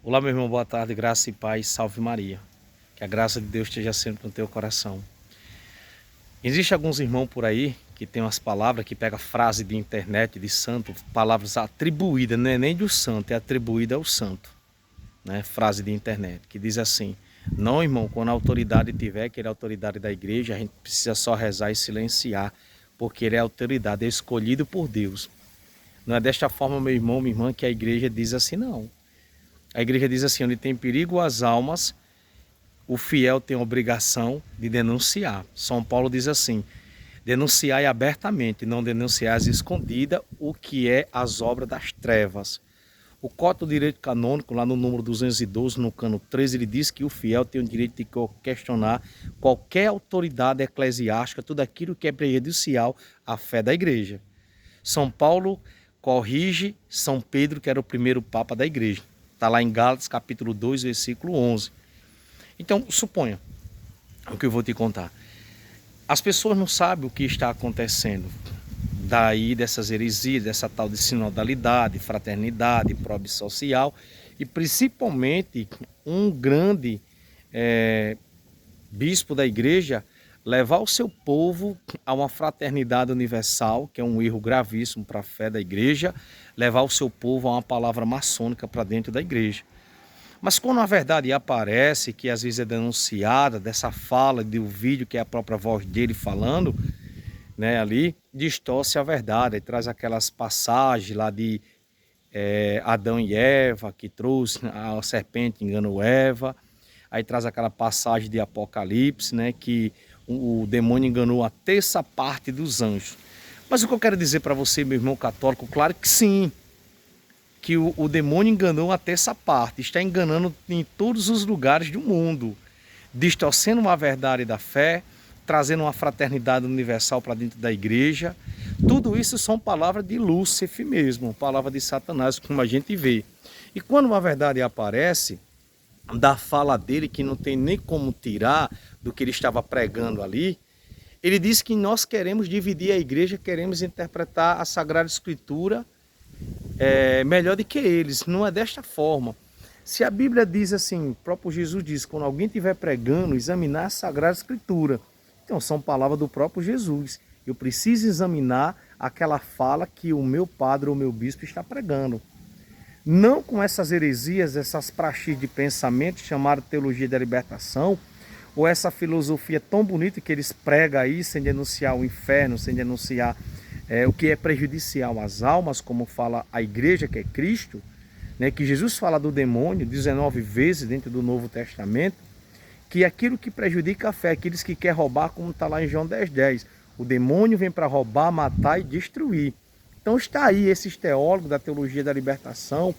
Olá, meu irmão, boa tarde, graça e paz, salve Maria. Que a graça de Deus esteja sempre no teu coração. Existem alguns irmãos por aí que tem umas palavras que pega frase de internet, de santo, palavras atribuídas, não é nem do santo, é atribuída ao santo, né? Frase de internet, que diz assim: não, irmão, quando a autoridade tiver, que ele é a autoridade da igreja, a gente precisa só rezar e silenciar, porque ele é a autoridade, é escolhido por Deus. Não é desta forma, meu irmão, minha irmã, que a igreja diz assim, não. A igreja diz assim: onde tem perigo às almas, o fiel tem a obrigação de denunciar. São Paulo diz assim: denunciai abertamente, não denunciais escondida o que é as obras das trevas. O Código do Direito Canônico, lá no número 212, no cano 13, ele diz que o fiel tem o direito de questionar qualquer autoridade eclesiástica, tudo aquilo que é prejudicial à fé da igreja. São Paulo corrige São Pedro, que era o primeiro papa da igreja. Está lá em Gálatas, capítulo 2, versículo 11. Então, suponha o que eu vou te contar. As pessoas não sabem o que está acontecendo. Daí dessas heresias, dessa tal de sinodalidade, fraternidade, probe social e principalmente um grande bispo da igreja levar o seu povo a uma fraternidade universal, que é um erro gravíssimo para a fé da igreja, levar o seu povo a uma palavra maçônica para dentro da igreja. Mas quando a verdade aparece, que às vezes é denunciada, dessa fala, do vídeo que é a própria voz dele falando, né, ali, distorce a verdade, e traz aquelas passagens lá de Adão e Eva, que trouxe a serpente enganou Eva, aí traz aquela passagem de Apocalipse, né, que o demônio enganou a terça parte dos anjos. Mas o que eu quero dizer para você, meu irmão católico, claro que sim, que o demônio enganou até essa parte, está enganando em todos os lugares do mundo, distorcendo a verdade da fé, trazendo uma fraternidade universal para dentro da igreja. Tudo isso são palavras de Lúcifer mesmo, palavras de Satanás, como a gente vê. E quando uma verdade aparece, da fala dele, que não tem nem como tirar do que ele estava pregando ali, ele diz que nós queremos dividir a igreja, queremos interpretar a Sagrada Escritura melhor do que eles. Não é desta forma. Se a Bíblia diz assim, o próprio Jesus diz, quando alguém estiver pregando, examinar a Sagrada Escritura. Então são palavras do próprio Jesus. Eu preciso examinar aquela fala que o meu padre ou o meu bispo está pregando. Não com essas heresias, essas praxis de pensamento chamadas teologia da libertação, ou essa filosofia tão bonita que eles pregam aí, sem denunciar o inferno, sem denunciar o que é prejudicial às almas, como fala a igreja, que é Cristo, né, que Jesus fala do demônio 19 vezes dentro do Novo Testamento, que aquilo que prejudica a fé, aqueles que querem roubar, como está lá em João 10:10. O demônio vem para roubar, matar e destruir. Então está aí esses teólogos da teologia da libertação,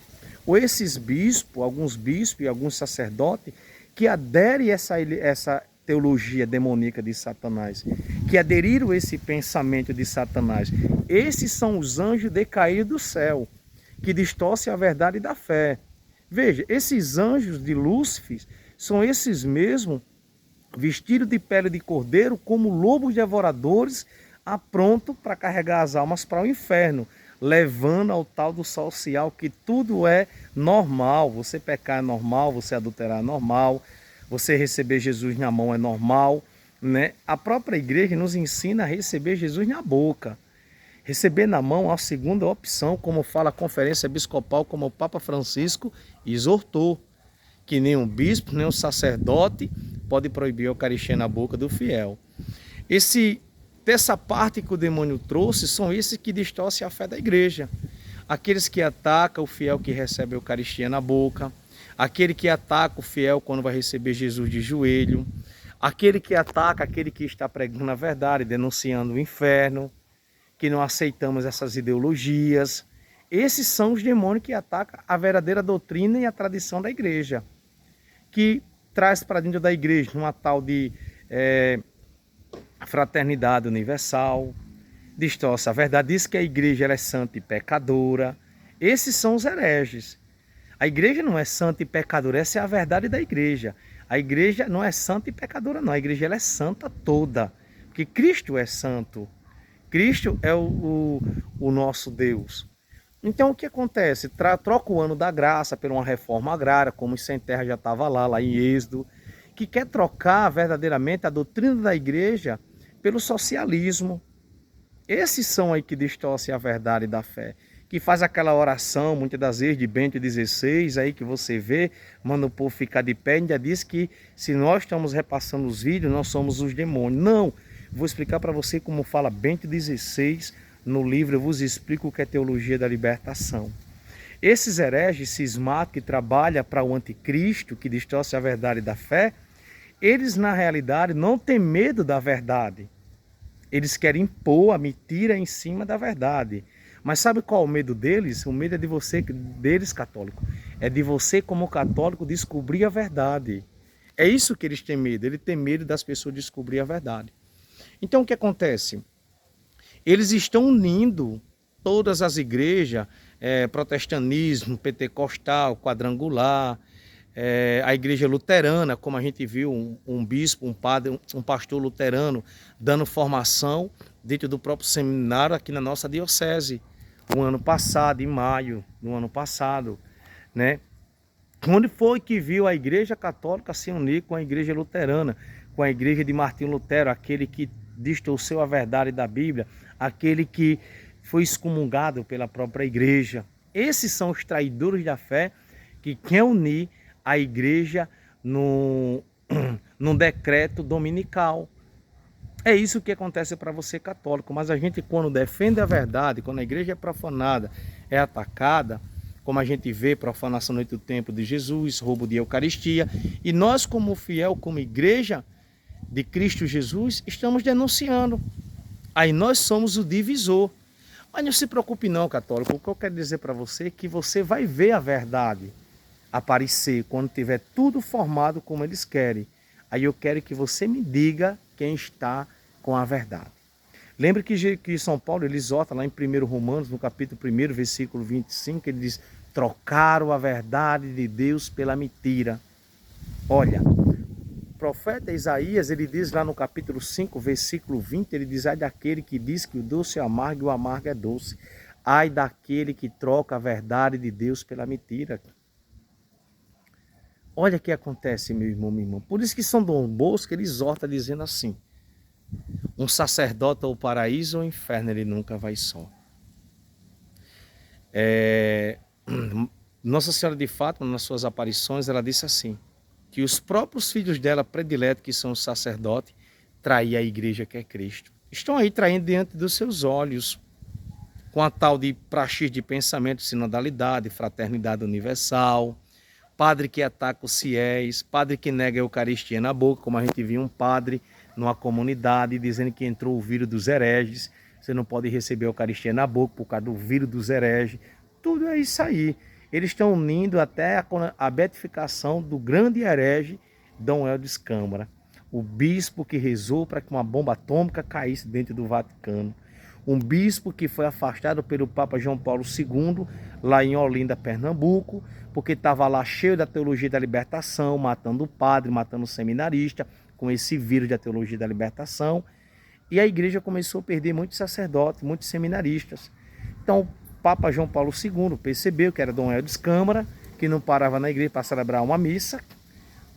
ou esses bispos, alguns bispos e alguns sacerdotes, que aderem a essa teologia demoníaca de Satanás, que aderiram a esse pensamento de Satanás. Esses são os anjos decaídos do céu, que distorcem a verdade da fé. Veja, esses anjos de Lúcifer são esses mesmos, vestidos de pele de cordeiro, como lobos devoradores, apronto para carregar as almas para o inferno, levando ao tal do social, que tudo é normal. Você pecar é normal, você adulterar é normal, você receber Jesus na mão é normal, né? A própria igreja nos ensina a receber Jesus na boca. Receber na mão é a segunda opção, como fala a conferência episcopal, como o Papa Francisco exortou, que nem um bispo, nem um sacerdote pode proibir a Eucaristia na boca do fiel. Dessa parte que o demônio trouxe, são esses que distorcem a fé da igreja. Aqueles que atacam o fiel que recebe a Eucaristia na boca, aquele que ataca o fiel quando vai receber Jesus de joelho, aquele que ataca aquele que está pregando a verdade, denunciando o inferno, que não aceitamos essas ideologias. Esses são os demônios que atacam a verdadeira doutrina e a tradição da igreja, que traz para dentro da igreja uma tal de fraternidade universal, distorce a verdade, diz que a igreja ela é santa e pecadora. Esses são os hereges. A igreja não é santa e pecadora, essa é a verdade da igreja. A igreja não é santa e pecadora, não. A igreja ela é santa toda, porque Cristo é santo. Cristo é o nosso Deus. Então o que acontece? Troca o ano da graça por uma reforma agrária, como os sem terra já estava lá em Êxodo, que quer trocar verdadeiramente a doutrina da igreja pelo socialismo. Esses são aí que distorcem a verdade da fé, que faz aquela oração, muitas das vezes, de Bento XVI, aí que você vê, manda o povo ficar de pé, ainda diz que se nós estamos repassando os vídeos, nós somos os demônios. Não, vou explicar para você como fala Bento XVI no livro, eu vos explico o que é teologia da libertação. Esses hereges cismáticos que trabalham para o anticristo, que distorce a verdade da fé, eles na realidade não têm medo da verdade. Eles querem impor a mentira em cima da verdade. Mas sabe qual é o medo deles? O medo é de você, deles católico. É de você como católico descobrir a verdade. É isso que eles têm medo. Eles têm medo das pessoas descobrir a verdade. Então o que acontece? Eles estão unindo todas as igrejas, protestantismo, pentecostal, quadrangular, a igreja luterana, como a gente viu, um bispo, um padre, um pastor luterano dando formação dentro do próprio seminário aqui na nossa diocese, o ano passado, em maio do ano passado, né? Onde foi que viu a igreja católica se unir com a igreja luterana, com a igreja de Martinho Lutero, aquele que distorceu a verdade da Bíblia, aquele que foi excomungado pela própria igreja. Esses são os traidores da fé que querem unir a igreja num decreto dominical. É isso que acontece para você católico, mas a gente quando defende a verdade, quando a igreja é profanada, é atacada, como a gente vê, profanação no templo de Jesus, roubo de Eucaristia, e nós como fiel, como igreja de Cristo Jesus, estamos denunciando. Aí nós somos o divisor. Mas não se preocupe não, católico, o que eu quero dizer para você é que você vai ver a verdade aparecer quando tiver tudo formado como eles querem. Aí eu quero que você me diga quem está com a verdade. Lembre que São Paulo ele exorta lá em 1 Romanos, no capítulo 1, versículo 25, ele diz: trocaram a verdade de Deus pela mentira. Olha, o profeta Isaías, ele diz lá no capítulo 5, versículo 20, ele diz: ai daquele que diz que o doce é amargo e o amargo é doce. Ai daquele que troca a verdade de Deus pela mentira. Olha o que acontece, meu irmão, minha irmã. Por isso que São Dom Bosco ele exorta dizendo assim: um sacerdote ao paraíso ou ao inferno ele nunca vai só. Nossa Senhora de Fátima, nas suas aparições, ela disse assim, que os próprios filhos dela prediletos, que são os sacerdotes, traem a igreja que é Cristo. Estão aí traindo diante dos seus olhos, com a tal de praxis de pensamento, sinodalidade, fraternidade universal, padre que ataca os fiéis, padre que nega a Eucaristia na boca, como a gente viu um padre numa comunidade dizendo que entrou o vírus dos hereges, você não pode receber a Eucaristia na boca por causa do vírus dos hereges. Tudo é isso aí. Eles estão unindo até a beatificação do grande herege Dom Helder Câmara, o bispo que rezou para que uma bomba atômica caísse dentro do Vaticano. Um bispo que foi afastado pelo Papa João Paulo II, lá em Olinda, Pernambuco, porque estava lá cheio da teologia da libertação, matando o padre, matando o seminarista, com esse vírus da teologia da libertação. E a igreja começou a perder muitos sacerdotes, muitos seminaristas. Então o Papa João Paulo II percebeu que era Dom Helder Câmara, que não parava na igreja para celebrar uma missa,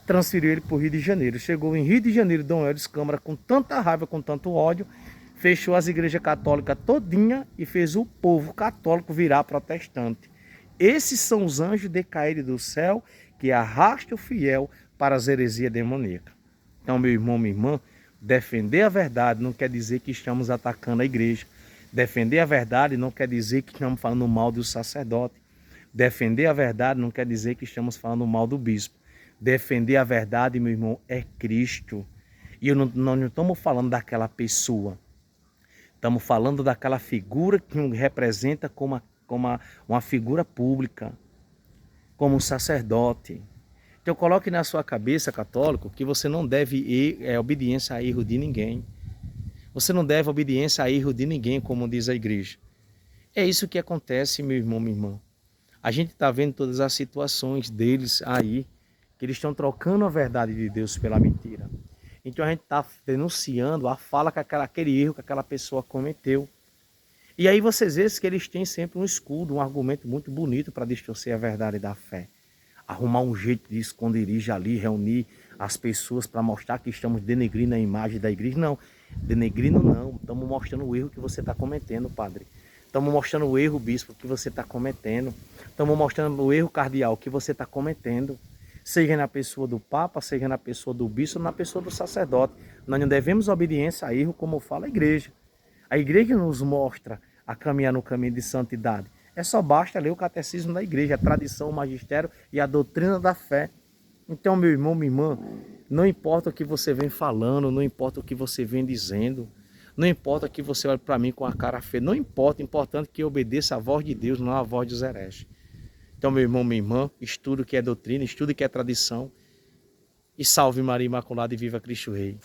transferiu ele para o Rio de Janeiro. Chegou em Rio de Janeiro, Dom Helder Câmara, com tanta raiva, com tanto ódio, fechou as igrejas católicas todinha e fez o povo católico virar protestante. Esses são os anjos decaídos do céu que arrastam o fiel para as heresias demoníacas. Então, meu irmão, minha irmã, defender a verdade não quer dizer que estamos atacando a igreja. Defender a verdade não quer dizer que estamos falando mal do sacerdote. Defender a verdade não quer dizer que estamos falando mal do bispo. Defender a verdade, meu irmão, é Cristo. E nós não estamos falando daquela pessoa. Estamos falando daquela figura que representa como uma figura pública, como um sacerdote. Então coloque na sua cabeça, católico, que você não deve obediência a erro de ninguém. Você não deve obediência a erro de ninguém, como diz a igreja. É isso que acontece, meu irmão, minha irmã. A gente está vendo todas as situações deles aí, que eles estão trocando a verdade de Deus pela mentira. Então a gente está denunciando a fala que aquele erro que aquela pessoa cometeu. E aí vocês veem que eles têm sempre um escudo, um argumento muito bonito para distorcer a verdade da fé. Arrumar um jeito de esconderijo ali, reunir as pessoas para mostrar que estamos denegrindo a imagem da igreja. Não, denegrindo não, estamos mostrando o erro que você está cometendo, padre. Estamos mostrando o erro, bispo, que você está cometendo. Estamos mostrando o erro cardeal que você está cometendo. Seja na pessoa do Papa, seja na pessoa do bispo, na pessoa do sacerdote. Nós não devemos obediência a erro, como fala a igreja. A igreja nos mostra a caminhar no caminho de santidade. É só basta ler o catecismo da igreja, a tradição, o magistério e a doutrina da fé. Então, meu irmão, minha irmã, não importa o que você vem falando, não importa o que você vem dizendo, não importa que você olhe para mim com a cara feia, não importa, é importante que eu obedeça a voz de Deus, não a voz dos hereges. Então, meu irmão, minha irmã, estude o que é doutrina, estude o que é tradição e salve Maria Imaculada e viva Cristo Rei.